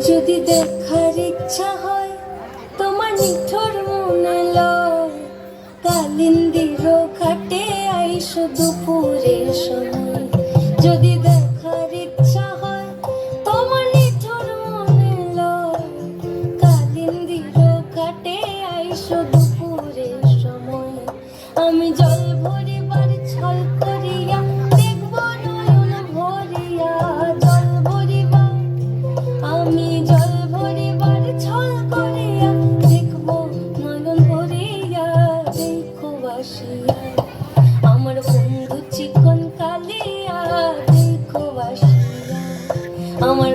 যদি দেখার ইচ্ছা হয় তোমার নিঠুর মনে লয়, কালিন্দির ঘাটে আইসো দুপুরের সময়। যদি দেখার ইচ্ছা হয় তোমার নিঠুর মনে লয়, কালিন্দির ঘাটে আইসো দুপুরের সময়। আমি জল ভরিবার ছল করিয়া দেখব নয়ন ভরিয়া, জল ভরিবা আমি জল ভরিবার ছল করিয়া দেখব নয়ন ভরিয়া। দেখো বাসিয়া আমার বন্ধু চিকন কালিয়া, দেখো বাসিয়া আমার